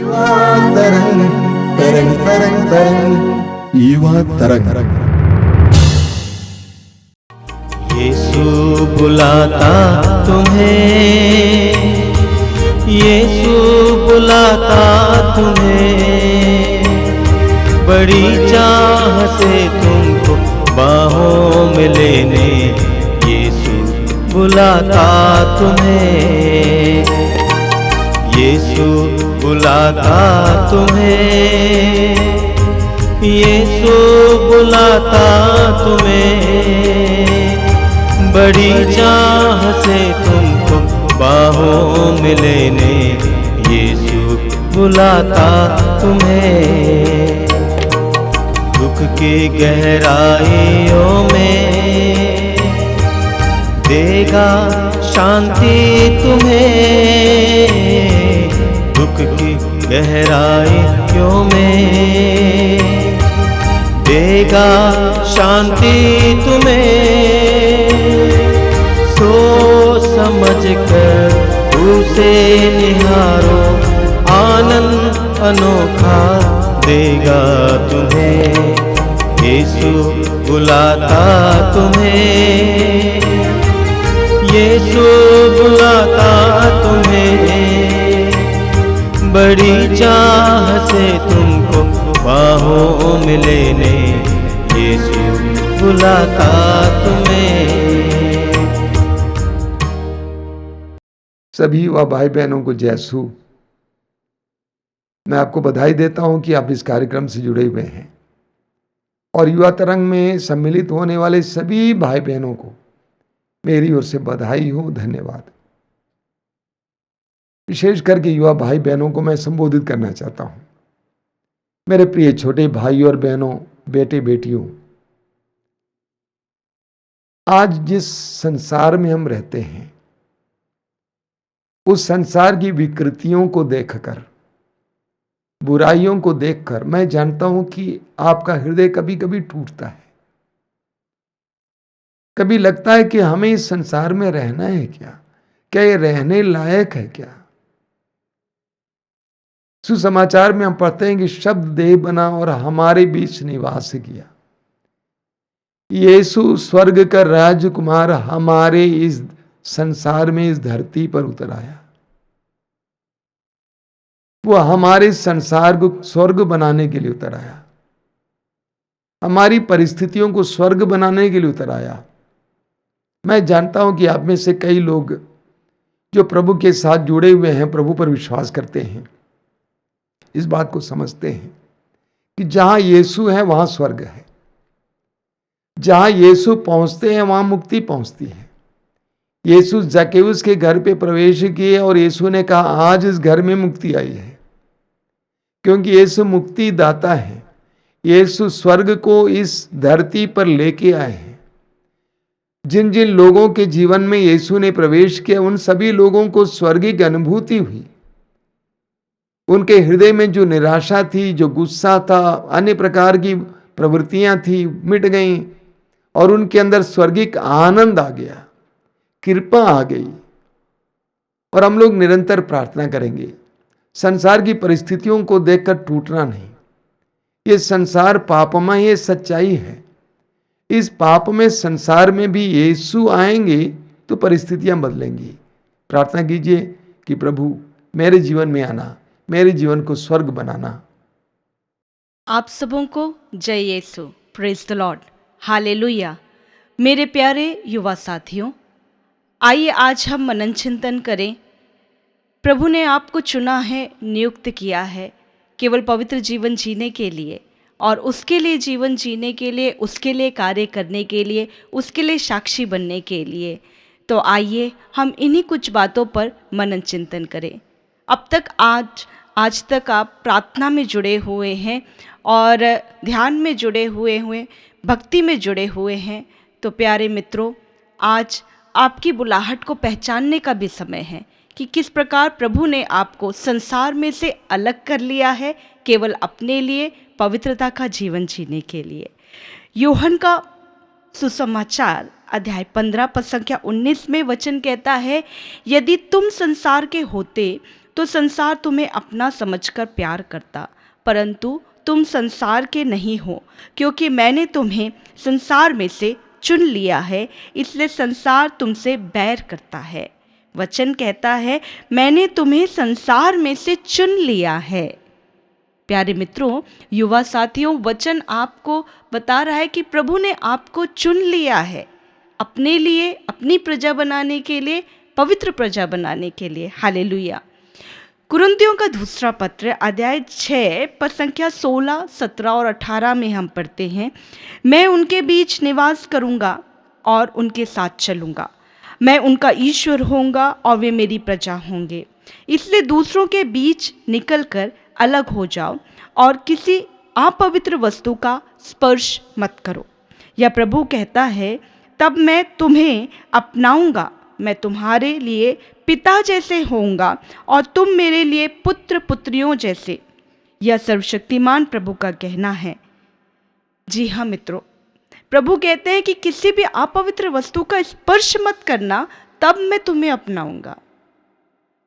युवा तरंग तरंग तरंग तरंग युवा तरंग। यीशु बुलाता तुम्हें, यीशु बुलाता तुम्हें, बड़ी चाह से तुमको बाहों में लेने यीशु बुलाता तुम्हें, यीशु बुलाता तुम्हें, यीशु बुलाता तुम्हें, बड़ी चाह से तुमको बाहों में लेने यीशु बुलाता तुम्हें। दुख की गहराइयों में देगा शांति तुम्हें, दुख की गहराइयों में देगा शांति तुम्हें। सोच समझ कर उसे निहारो, आनंद अनोखा देगा तुम्हें। यीशु बुलाता तुम्हें, यीशु बुलाता तुम्हें, बड़ी चाह से तुमको बाहों में लेने यीशु बुलाता तुम्हें। सभी युवा भाई बहनों को जय यीशु। मैं आपको बधाई देता हूं कि आप इस कार्यक्रम से जुड़े हुए हैं और युवा तरंग में सम्मिलित होने वाले सभी भाई बहनों को मेरी ओर से बधाई हो, धन्यवाद। विशेष करके युवा भाई बहनों को मैं संबोधित करना चाहता हूं। मेरे प्रिय छोटे भाइयों और बहनों, बेटे बेटियों, आज जिस संसार में हम रहते हैं उस संसार की विकृतियों को देखकर, बुराइयों को देखकर मैं जानता हूं कि आपका हृदय कभी कभी टूटता है। कभी लगता है कि हमें इस संसार में रहना है क्या ये रहने लायक है क्या? सुसमाचार में हम पढ़ते हैं कि शब्द देह बना और हमारे बीच निवास किया। यीशु स्वर्ग का राजकुमार हमारे इस संसार में, इस धरती पर उतर आया। वो हमारे संसार को स्वर्ग बनाने के लिए उतर आया, हमारी परिस्थितियों को स्वर्ग बनाने के लिए उतर आया। मैं जानता हूं कि आप में से कई लोग जो प्रभु के साथ जुड़े हुए हैं, प्रभु पर विश्वास करते हैं, इस बात को समझते हैं कि जहां यीशु है वहां स्वर्ग है, जहां यीशु पहुंचते हैं वहां मुक्ति पहुंचती है। यीशु जक्केउस के घर पे प्रवेश किए और यीशु ने कहा आज इस घर में मुक्ति आई है, क्योंकि यीशु मुक्ति दाता है। यीशु स्वर्ग को इस धरती पर लेके आए हैं। जिन जिन लोगों के जीवन में यीशु ने प्रवेश किया उन सभी लोगों को स्वर्गीय अनुभूति हुई। उनके हृदय में जो निराशा थी, जो गुस्सा था, अन्य प्रकार की प्रवृत्तियां थी, मिट गईं और उनके अंदर स्वर्गीय आनंद आ गया, कृपा आ गई। और हम लोग निरंतर प्रार्थना करेंगे, संसार की परिस्थितियों को देखकर टूटना नहीं। ये संसार पापमय, ये सच्चाई है। इस पाप में संसार में भी यीशु आएंगे तो परिस्थितियां बदलेंगी। प्रार्थना कीजिए कि प्रभु मेरे जीवन में आना, मेरे जीवन को स्वर्ग बनाना। आप सबों को जय यीशु, प्रेज द लॉर्ड, हालेलुया। मेरे प्यारे युवा साथियों, आइए आज हम मनन चिंतन करें। प्रभु ने आपको चुना है, नियुक्त किया है केवल पवित्र जीवन जीने के लिए और उसके लिए जीवन जीने के लिए, उसके लिए कार्य करने के लिए, उसके लिए साक्षी बनने के लिए। तो आइए हम इन्हीं कुछ बातों पर मनन चिंतन करें। अब तक आज तक आप प्रार्थना में जुड़े हुए हैं और ध्यान में जुड़े हुए भक्ति में जुड़े हुए हैं। तो प्यारे मित्रों, आज आपकी बुलाहट को पहचानने का भी समय है कि किस प्रकार प्रभु ने आपको संसार में से अलग कर लिया है केवल अपने लिए, पवित्रता का जीवन जीने के लिए। यूहन्ना का सुसमाचार अध्याय 15 पद संख्या 19 में वचन कहता है, यदि तुम संसार के होते तो संसार तुम्हें अपना समझकर प्यार करता, परंतु तुम संसार के नहीं हो, क्योंकि मैंने तुम्हें संसार में से चुन लिया है, इसलिए संसार तुमसे बैर करता है। वचन कहता है मैंने तुम्हें संसार में से चुन लिया है। प्यारे मित्रों, युवा साथियों, वचन आपको बता रहा है कि प्रभु ने आपको चुन लिया है अपने लिए, अपनी प्रजा बनाने के लिए, पवित्र प्रजा बनाने के लिए। हालेलुया। कुरिन्थियों का दूसरा पत्र अध्याय 6 पद संख्या 16, 17 और 18 में हम पढ़ते हैं, मैं उनके बीच निवास करूंगा और उनके साथ चलूंगा, मैं उनका ईश्वर होऊंगा और वे मेरी प्रजा होंगे। इसलिए दूसरों के बीच निकलकर अलग हो जाओ और किसी अपवित्र वस्तु का स्पर्श मत करो। या प्रभु कहता है तब मैं तुम्हें अपनाऊंगा, मैं तुम्हारे लिए पिता जैसे होऊंगा और तुम मेरे लिए पुत्र पुत्रियों जैसे। यह सर्वशक्तिमान प्रभु का कहना है। जी हाँ मित्रों, प्रभु कहते हैं कि किसी भी अपवित्र वस्तु का स्पर्श मत करना, तब मैं तुम्हें अपनाऊंगा।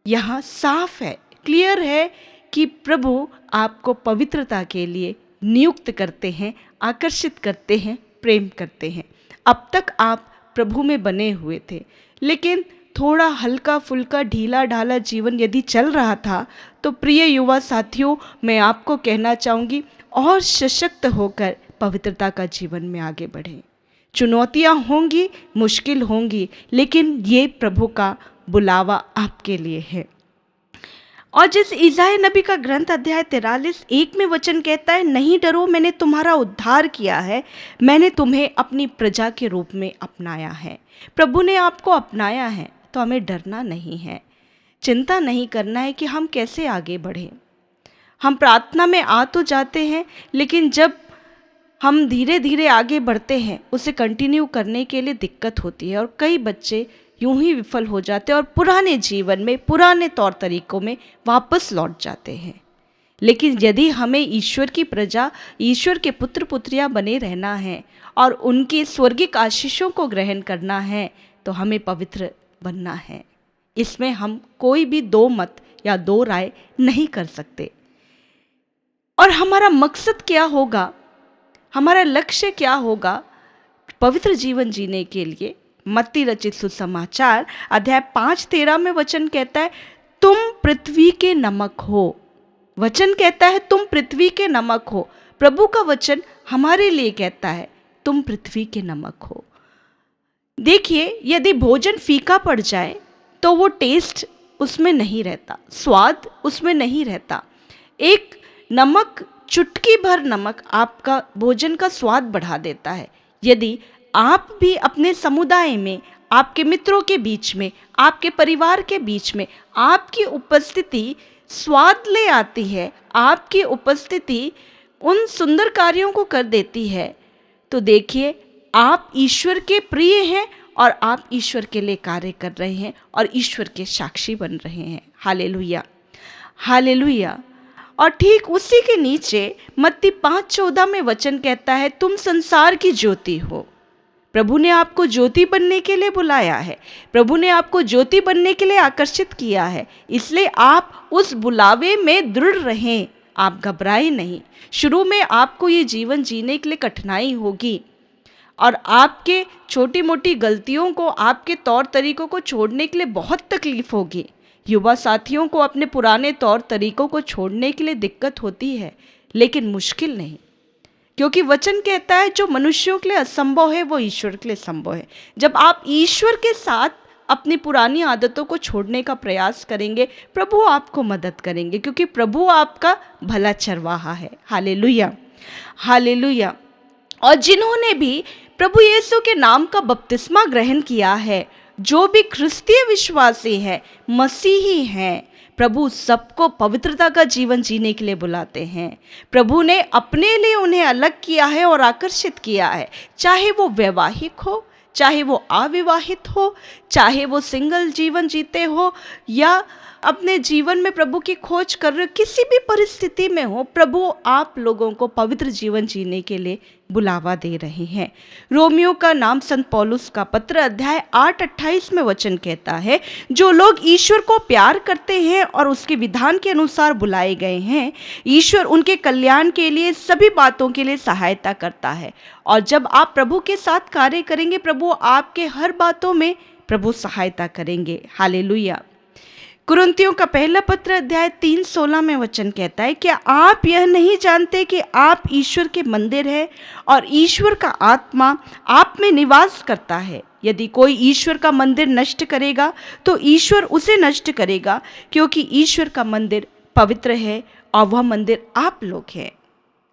यहाँ साफ है, क्लियर है कि प्रभु आपको पवित्रता के लिए नियुक्त करते हैं, आकर्षित करते हैं, प्रेम करते हैं। अब तक आप प्रभु में बने हुए थे, लेकिन थोड़ा हल्का फुल्का ढीला ढाला जीवन यदि चल रहा था, तो प्रिय युवा साथियों, मैं आपको कहना चाहूँगी और सशक्त होकर पवित्रता का जीवन में आगे बढ़ें। चुनौतियाँ होंगी, मुश्किल होंगी, लेकिन ये प्रभु का बुलावा आपके लिए है। और जिस इज़ाया नबी का ग्रंथ अध्याय 43:1 में वचन कहता है, नहीं डरो, मैंने तुम्हारा उद्धार किया है, मैंने तुम्हें अपनी प्रजा के रूप में अपनाया है। प्रभु ने आपको अपनाया है तो हमें डरना नहीं है, चिंता नहीं करना है कि हम कैसे आगे बढ़ें। हम प्रार्थना में आ तो जाते हैं, लेकिन जब हम धीरे धीरे आगे बढ़ते हैं उसे कंटिन्यू करने के लिए दिक्कत होती है और कई बच्चे यूं ही विफल हो जाते हैं और पुराने जीवन में, पुराने तौर तरीकों में वापस लौट जाते हैं। लेकिन यदि हमें ईश्वर की प्रजा, ईश्वर के पुत्र पुत्रियां बने रहना है और उनकी स्वर्गिक आशीषों को ग्रहण करना है, तो हमें पवित्र बनना है। इसमें हम कोई भी दो मत या दो राय नहीं कर सकते। और हमारा मकसद क्या होगा, हमारा लक्ष्य क्या होगा पवित्र जीवन जीने के लिए? मत्ती रचित सुसमाचार अध्याय 5:13 में वचन कहता है, तुम पृथ्वी के नमक हो। वचन कहता है तुम पृथ्वी के नमक हो। प्रभु का वचन हमारे लिए कहता है तुम पृथ्वी के नमक हो। देखिए, यदि भोजन फीका पड़ जाए तो वो टेस्ट उसमें नहीं रहता, स्वाद उसमें नहीं रहता। एक नमक, चुटकी भर नमक आपका भोजन का स्वाद बढ़ा देता है। यदि आप भी अपने समुदाय में, आपके मित्रों के बीच में, आपके परिवार के बीच में आपकी उपस्थिति स्वाद ले आती है, आपकी उपस्थिति उन सुंदर कार्यों को कर देती है, तो देखिए आप ईश्वर के प्रिय हैं और आप ईश्वर के लिए कार्य कर रहे हैं और ईश्वर के साक्षी बन रहे हैं। Hallelujah, hallelujah. और ठीक उसी के नीचे मत्ती 5:14 में वचन कहता है, तुम संसार की ज्योति हो। प्रभु ने आपको ज्योति बनने के लिए बुलाया है, प्रभु ने आपको ज्योति बनने के लिए आकर्षित किया है। इसलिए आप उस बुलावे में दृढ़ रहें, आप घबराएं नहीं। शुरू में आपको ये जीवन जीने के लिए कठिनाई होगी और आपके छोटी मोटी गलतियों को, आपके तौर तरीकों को छोड़ने के लिए बहुत तकलीफ होगी। युवा साथियों को अपने पुराने तौर तरीकों को छोड़ने के लिए दिक्कत होती है, लेकिन मुश्किल नहीं, क्योंकि वचन कहता है जो मनुष्यों के लिए असंभव है वो ईश्वर के लिए संभव है। जब आप ईश्वर के साथ अपनी पुरानी आदतों को छोड़ने का प्रयास करेंगे, प्रभु आपको मदद करेंगे, क्योंकि प्रभु आपका भला चरवाहा है। Hallelujah, hallelujah. और जिन्होंने भी प्रभु यीशु के नाम का बपतिस्मा ग्रहण किया है, जो भी ख्रिस्तीय विश्वासी है, मसीही हैं, प्रभु सबको पवित्रता का जीवन जीने के लिए बुलाते हैं। प्रभु ने अपने लिए उन्हें अलग किया है और आकर्षित किया है, चाहे वो वैवाहिक हो, चाहे वो अविवाहित हो, चाहे वो सिंगल जीवन जीते हो या अपने जीवन में प्रभु की खोज कर रहे हो, किसी भी परिस्थिति में हो, प्रभु आप लोगों को पवित्र जीवन जीने के लिए बुलावा दे रहे हैं। रोमियो का नाम संत पौलुस का पत्र अध्याय 8:28 में वचन कहता है, जो लोग ईश्वर को प्यार करते हैं और उसके विधान के अनुसार बुलाए गए हैं, ईश्वर उनके कल्याण के लिए सभी बातों के लिए सहायता करता है। और जब आप प्रभु के साथ कार्य करेंगे, प्रभु आपके हर बातों में प्रभु सहायता करेंगे। हालेलुया। कुरिन्थियों का पहला पत्र अध्याय 3:16 में वचन कहता है, क्या आप यह नहीं जानते कि आप ईश्वर के मंदिर हैं और ईश्वर का आत्मा आप में निवास करता है? यदि कोई ईश्वर का मंदिर नष्ट करेगा तो ईश्वर उसे नष्ट करेगा, क्योंकि ईश्वर का मंदिर पवित्र है और वह मंदिर आप लोग हैं।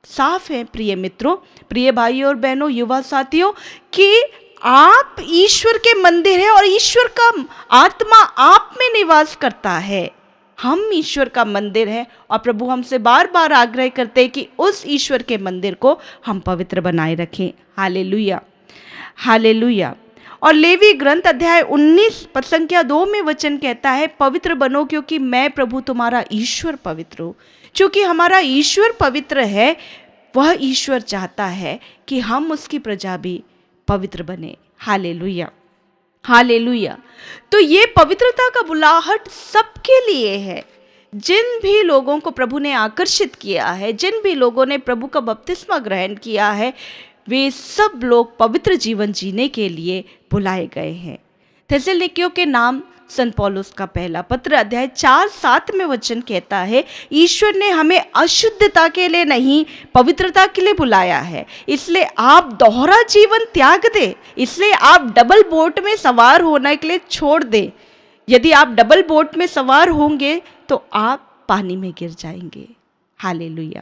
साफ है प्रिय मित्रों, प्रिय भाइयों और बहनों, युवा साथियों, कि आप ईश्वर के मंदिर हैं और ईश्वर का आत्मा आप में निवास करता है। हम ईश्वर का मंदिर हैं और प्रभु हमसे बार बार आग्रह करते हैं कि उस ईश्वर के मंदिर को हम पवित्र बनाए रखें। Hallelujah, hallelujah. और लेवी ग्रंथ अध्याय 19 पद संख्या 2 में वचन कहता है, पवित्र बनो क्योंकि मैं प्रभु तुम्हारा ईश्वर पवित्र हूँ। चूँकि हमारा ईश्वर पवित्र है, वह ईश्वर चाहता है कि हम उसकी प्रजा भी पवित्र बने। Hallelujah, hallelujah. तो ये पवित्रता का बुलाहट सबके लिए है। जिन भी लोगों को प्रभु ने आकर्षित किया है, जिन भी लोगों ने प्रभु का बपतिस्मा ग्रहण किया है, वे सब लोग पवित्र जीवन जीने के लिए बुलाए गए हैं। थेसलुनीकियों के नाम संत पौलुस का पहला पत्र अध्याय 4:7 में वचन कहता है, ईश्वर ने हमें अशुद्धता के लिए नहीं, पवित्रता के लिए बुलाया है। इसलिए आप दोहरा जीवन त्याग दें, इसलिए आप डबल बोट में सवार होने के लिए छोड़ दें। यदि आप डबल बोट में सवार होंगे तो आप पानी में गिर जाएंगे। Hallelujah,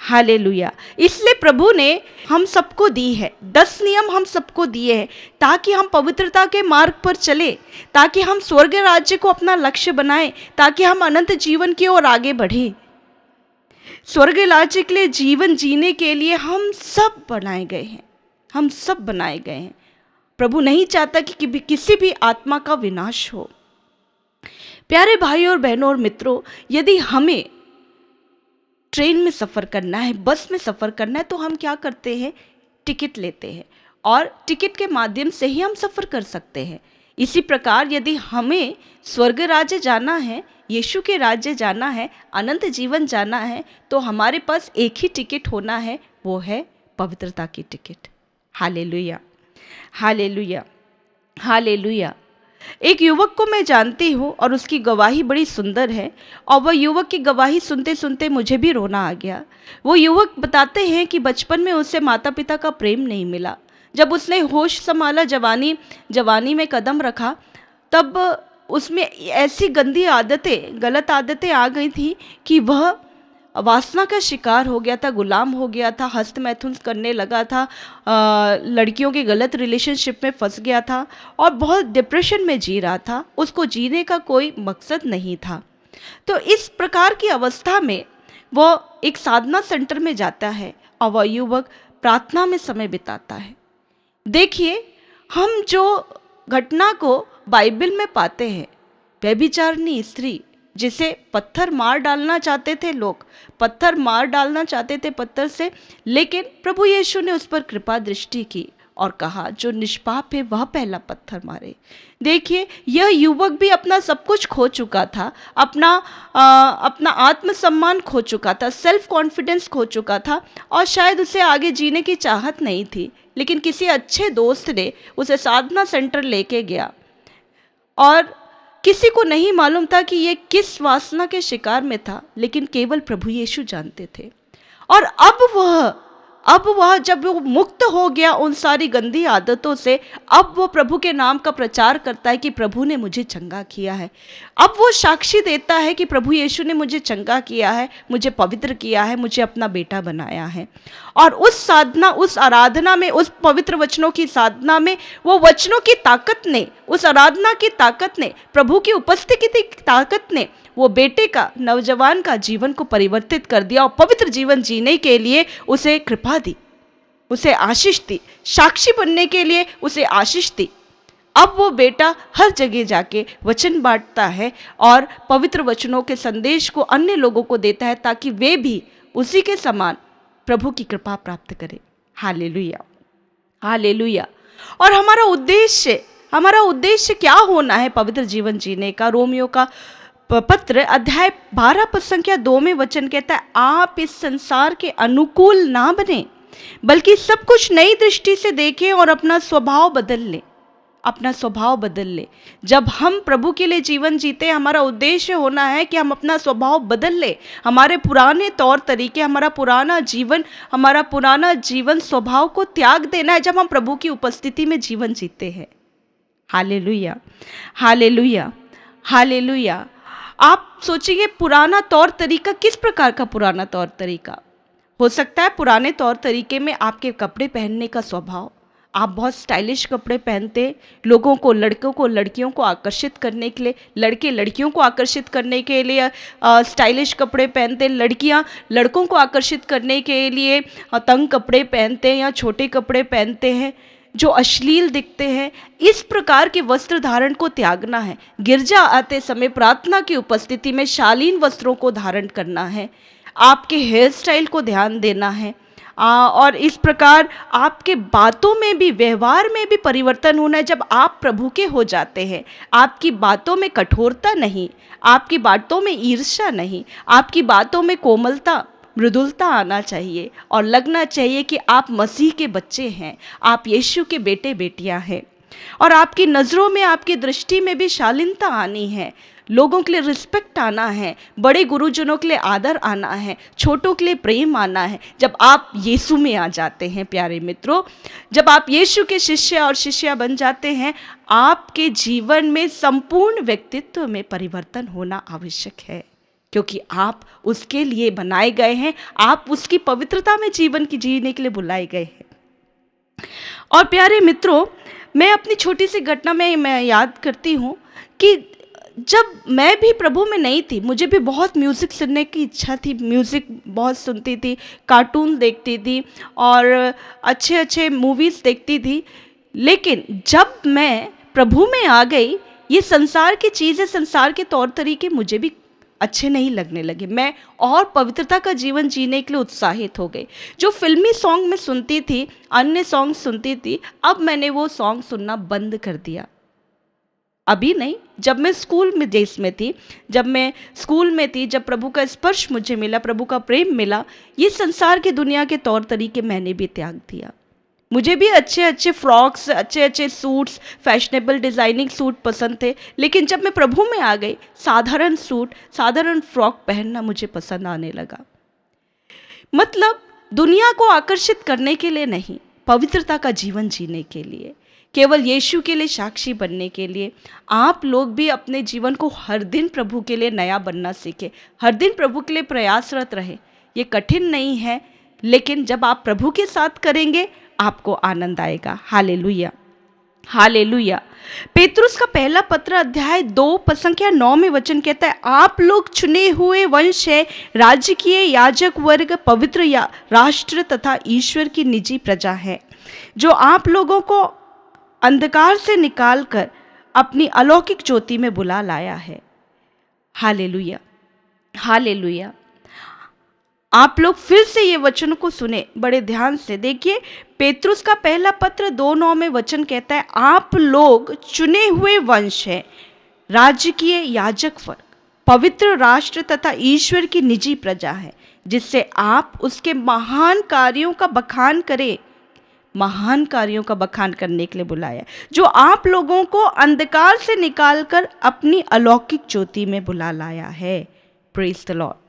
hallelujah. इसलिए प्रभु ने हम सबको दी है, 10 नियम हम सबको दिए हैं, ताकि हम पवित्रता के मार्ग पर चले, ताकि हम स्वर्ग राज्य को अपना लक्ष्य बनाएं, ताकि हम अनंत जीवन की ओर आगे बढ़े। स्वर्ग राज्य के लिए जीवन जीने के लिए हम सब बनाए गए हैं, हम सब बनाए गए हैं। प्रभु नहीं चाहता कि किसी भी आत्मा का विनाश हो। प्यारे भाइयों और बहनों और मित्रों, यदि हमें ट्रेन में सफ़र करना है, बस में सफ़र करना है, तो हम क्या करते हैं? टिकट लेते हैं और टिकट के माध्यम से ही हम सफ़र कर सकते हैं। इसी प्रकार यदि हमें स्वर्ग राज्य जाना है, यीशु के राज्य जाना है, अनंत जीवन जाना है, तो हमारे पास एक ही टिकट होना है, वो है पवित्रता की टिकट। Hallelujah, hallelujah, hallelujah. एक युवक को मैं जानती हूँ और उसकी गवाही बड़ी सुंदर है, और वह युवक की गवाही सुनते सुनते मुझे भी रोना आ गया। वो युवक बताते हैं कि बचपन में उसे माता पिता का प्रेम नहीं मिला। जब उसने होश संभाला, जवानी में कदम रखा, तब उसमें ऐसी गंदी आदतें, गलत आदतें आ गई थी कि वह वासना का शिकार हो गया था, गुलाम हो गया था, हस्त मैथुन करने लगा था, लड़कियों के गलत रिलेशनशिप में फंस गया था और बहुत डिप्रेशन में जी रहा था। उसको जीने का कोई मकसद नहीं था। तो इस प्रकार की अवस्था में वो एक साधना सेंटर में जाता है और वह युवक प्रार्थना में समय बिताता है। देखिए, हम जो घटना को बाइबल में पाते हैं, व्यभिचारिणी स्त्री जिसे पत्थर मार डालना चाहते थे, लोग पत्थर मार डालना चाहते थे पत्थर से, लेकिन प्रभु यीशु ने उस पर कृपा दृष्टि की और कहा, जो निष्पाप है वह पहला पत्थर मारे। देखिए, यह युवक भी अपना सब कुछ खो चुका था, अपना आत्मसम्मान खो चुका था, सेल्फ कॉन्फिडेंस खो चुका था और शायद उसे आगे जीने की चाहत नहीं थी। लेकिन किसी अच्छे दोस्त ने उसे साधना सेंटर लेके गया और किसी को नहीं मालूम था कि ये किस वासना के शिकार में था, लेकिन केवल प्रभु यीशु जानते थे। और अब वह जब वो मुक्त हो गया उन सारी गंदी आदतों से, अब वो प्रभु के नाम का प्रचार करता है कि प्रभु ने मुझे चंगा किया है। अब वो साक्षी देता है कि प्रभु यीशु ने मुझे चंगा किया है, मुझे पवित्र किया है, मुझे अपना बेटा बनाया है। और उस साधना, उस आराधना में, उस पवित्र वचनों की साधना में, वो वचनों की ताकत ने, उस आराधना की ताकत ने, प्रभु की उपस्थिति की ताकत ने वो बेटे का, नौजवान का जीवन को परिवर्तित कर दिया और पवित्र जीवन जीने के लिए उसे कृपा दी, उसे आशीष दी, साक्षी बनने के लिए उसे आशीष दी। अब वो बेटा हर जगह जाके वचन बांटता है और पवित्र वचनों के संदेश को अन्य लोगों को देता है, ताकि वे भी उसी के समान प्रभु की कृपा प्राप्त करें। Hallelujah, hallelujah. और हमारा उद्देश्य क्या होना है पवित्र जीवन जीने का? रोमियो का पत्र अध्याय 12 पद संख्या 2 में वचन कहता है, आप इस संसार के अनुकूल ना बने, बल्कि सब कुछ नई दृष्टि से देखें और अपना स्वभाव बदल लें। अपना स्वभाव बदल ले। जब हम प्रभु के लिए जीवन जीते, हमारा उद्देश्य होना है कि हम अपना स्वभाव बदल ले, हमारे पुराने तौर तरीके, हमारा पुराना जीवन स्वभाव को त्याग देना है जब हम प्रभु की उपस्थिति में जीवन जीते हैं। Hallelujah, hallelujah, hallelujah. आप सोचिए पुराना तौर तरीका, किस प्रकार का पुराना तौर तरीका हो सकता है? पुराने तौर तरीके में आपके कपड़े पहनने का स्वभाव, आप बहुत स्टाइलिश कपड़े पहनते, लोगों को, लड़कों को लड़कियों को आकर्षित करने के लिए, लड़के लड़कियों को आकर्षित करने के लिए स्टाइलिश कपड़े पहनते, लड़कियां लड़कों को आकर्षित करने के लिए तंग कपड़े पहनते हैं या छोटे कपड़े पहनते हैं जो अश्लील दिखते हैं। इस प्रकार के वस्त्र धारण को त्यागना है। गिरजा आते समय प्रार्थना की उपस्थिति में शालीन वस्त्रों को धारण करना है। आपके हेयर स्टाइल को ध्यान देना है और इस प्रकार आपके बातों में भी, व्यवहार में भी परिवर्तन होना है। जब आप प्रभु के हो जाते हैं, आपकी बातों में कठोरता नहीं, आपकी बातों में ईर्ष्या नहीं, आपकी बातों में कोमलता, मृदुलता आना चाहिए और लगना चाहिए कि आप मसीह के बच्चे हैं, आप यीशु के बेटे बेटियां हैं। और आपकी नज़रों में, आपकी दृष्टि में भी शालीनता आनी है, लोगों के लिए रिस्पेक्ट आना है, बड़े गुरुजनों के लिए आदर आना है, छोटों के लिए प्रेम आना है। जब आप यीशु में आ जाते हैं प्यारे मित्रों, जब आप यीशु के शिष्य और शिष्या बन जाते हैं, आपके जीवन में संपूर्ण व्यक्तित्व में परिवर्तन होना आवश्यक है, क्योंकि आप उसके लिए बनाए गए हैं, आप उसकी पवित्रता में जीवन की जीने के लिए बुलाए गए हैं। और प्यारे मित्रों, मैं अपनी छोटी सी घटना में मैं याद करती हूँ कि जब मैं भी प्रभु में नहीं थी, मुझे भी बहुत म्यूज़िक सुनने की इच्छा थी, म्यूज़िक बहुत सुनती थी, कार्टून देखती थी और अच्छे अच्छे मूवीज़ देखती थी। लेकिन जब मैं प्रभु में आ गई, ये संसार की चीज़ें, संसार के तौर तरीके मुझे भी अच्छे नहीं लगने लगे। मैं और पवित्रता का जीवन जीने के लिए उत्साहित हो गई। जो फिल्मी सॉन्ग मैं सुनती थी, अन्य सॉन्ग सुनती थी, अब मैंने वो सॉन्ग सुनना बंद कर दिया। अभी नहीं, जब मैं स्कूल में देश में थी, जब मैं स्कूल में थी, जब प्रभु का स्पर्श मुझे मिला, प्रभु का प्रेम मिला, ये संसार की दुनिया के तौर तरीके मैंने भी त्याग दिया। मुझे भी अच्छे अच्छे फ्रॉक्स, अच्छे अच्छे सूट्स, फैशनेबल डिज़ाइनिंग सूट पसंद थे, लेकिन जब मैं प्रभु में आ गई, साधारण सूट, साधारण फ्रॉक पहनना मुझे पसंद आने लगा। मतलब दुनिया को आकर्षित करने के लिए नहीं, पवित्रता का जीवन जीने के लिए, केवल यीशु के लिए साक्षी बनने के लिए। आप लोग भी अपने जीवन को हर दिन प्रभु के लिए नया बनना सीखें, हर दिन प्रभु के लिए प्रयासरत रहें। ये कठिन नहीं है, लेकिन जब आप प्रभु के साथ करेंगे आपको आनंद आएगा। Hallelujah, hallelujah. पेतरुस का पहला पत्र अध्याय 2 पद संख्या 9 में वचन कहता है, आप लोग चुने हुए वंश है, राजकीय याजक वर्ग, पवित्र या राष्ट्र तथा ईश्वर की निजी प्रजा है, जो आप लोगों को अंधकार से निकालकर अपनी अलौकिक ज्योति में बुला लाया है। Hallelujah, hallelujah. आप लोग फिर से ये वचन को सुने बड़े ध्यान से। देखिए, पेतरुस का पहला पत्र 2:9 में वचन कहता है, आप लोग चुने हुए वंश है, राजकीय याजक वर्ग, पवित्र राष्ट्र तथा ईश्वर की निजी प्रजा है, जिससे आप उसके महान कार्यों का बखान करें। महान कार्यों का बखान करने के लिए बुलाया, जो आप लोगों को अंधकार से निकालकर अपनी अलौकिक ज्योति में बुला लाया है। Praise the Lord.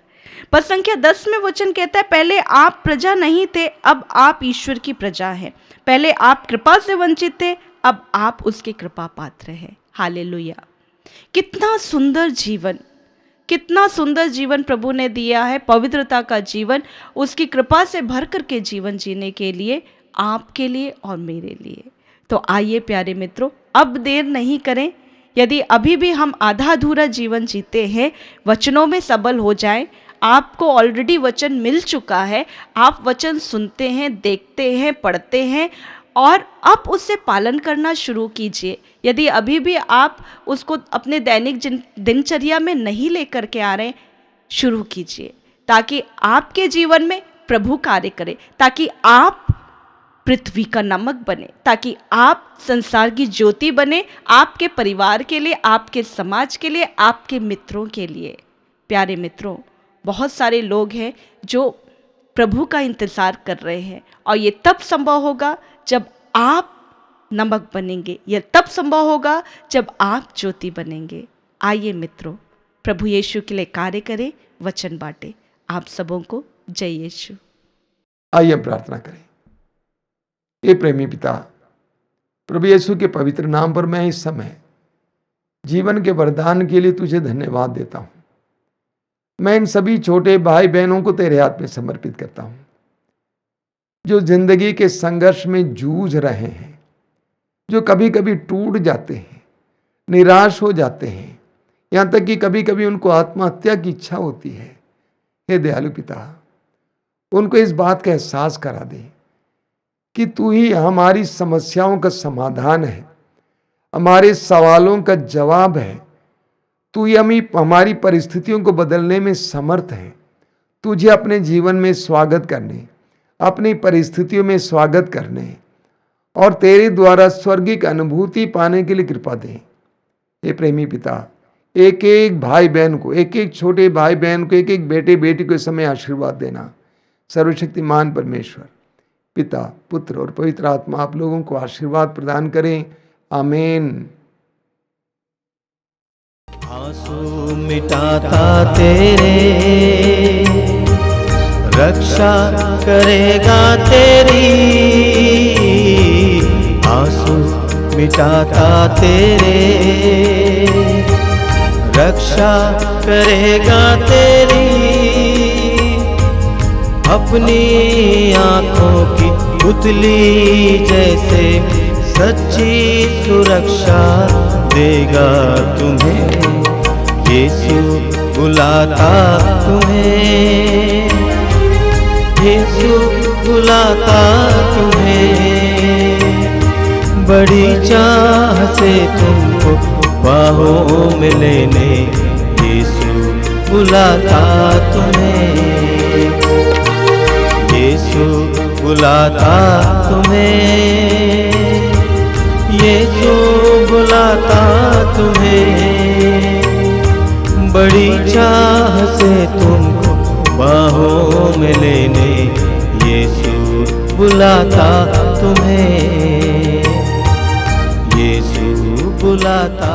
पद संख्या 10 में वचन कहता है, पहले आप प्रजा नहीं थे, अब आप ईश्वर की प्रजा हैं। पहले आप कृपा से वंचित थे, अब आप उसके कृपा पात्र हैं। हालेलुया। कितना सुंदर जीवन, कितना सुंदर जीवन प्रभु ने दिया है, पवित्रता का जीवन, उसकी कृपा से भर करके जीवन जीने के लिए, आपके लिए और मेरे लिए। तो आइए प्यारे मित्रों, अब देर नहीं करें। यदि अभी भी हम आधा अधूरा जीवन जीते हैं, वचनों में सबल हो जाएं। आपको ऑलरेडी वचन मिल चुका है, आप वचन सुनते हैं, देखते हैं, पढ़ते हैं और अब उससे पालन करना शुरू कीजिए। यदि अभी भी आप उसको अपने दैनिक दिनचर्या में नहीं लेकर के आ रहे, शुरू कीजिए, ताकि आपके जीवन में प्रभु कार्य करे, ताकि आप पृथ्वी का नमक बने, ताकि आप संसार की ज्योति बने, आपके परिवार के लिए, आपके समाज के लिए, आपके मित्रों के लिए। प्यारे मित्रों, बहुत सारे लोग हैं जो प्रभु का इंतज़ार कर रहे हैं, और ये तब संभव होगा जब आप नमक बनेंगे, यह तब संभव होगा जब आप ज्योति बनेंगे। आइए मित्रों, प्रभु यीशु के लिए कार्य करें, वचन बांटे। आप सबों को जय यीशु। आइए हम प्रार्थना करें। हे प्रेमी पिता, प्रभु यीशु के पवित्र नाम पर मैं इस समय जीवन के वरदान के लिए तुझे धन्यवाद देता हूं। मैं इन सभी छोटे भाई बहनों को तेरे हाथ में समर्पित करता हूं, जो जिंदगी के संघर्ष में जूझ रहे हैं, जो कभी कभी टूट जाते हैं, निराश हो जाते हैं, यहाँ तक कि कभी कभी उनको आत्महत्या की इच्छा होती है। हे दयालु पिता, उनको इस बात का एहसास करा दे कि तू ही हमारी समस्याओं का समाधान है, हमारे सवालों का जवाब है। तू ही हमारी परिस्थितियों को बदलने में समर्थ है। तुझे अपने जीवन में स्वागत करने, अपनी परिस्थितियों में स्वागत करने और तेरे द्वारा स्वर्गिक अनुभूति पाने के लिए कृपा दे। हे प्रेमी पिता, एक एक भाई बहन को, एक एक छोटे भाई बहन को, एक एक बेटे बेटी को इस समय आशीर्वाद देना। सर्वशक्तिमान परमेश्वर, पिता, पुत्र और पवित्र आत्मा आप लोगों को आशीर्वाद प्रदान करें। आमीन। आंसू मिटाता तेरे, रक्षा करेगा तेरी। आंसू मिटाता तेरे, रक्षा करेगा तेरी। अपनी आंखों की पुतली जैसे सच्ची सुरक्षा देगा तुम्हें। यीशु बुलाता तुम्हें, यीशु बुलाता तुम्हें। बड़ी चाह से तुमको बाहों में लेने यीशु बुलाता तुम्हें। यीशु बुलाता तुम्हें, यीशु बुलाता तुम्हें। बड़ी चाह से तुमको बाहों में लेने यीशु बुलाता तुम्हें। यीशु बुलाता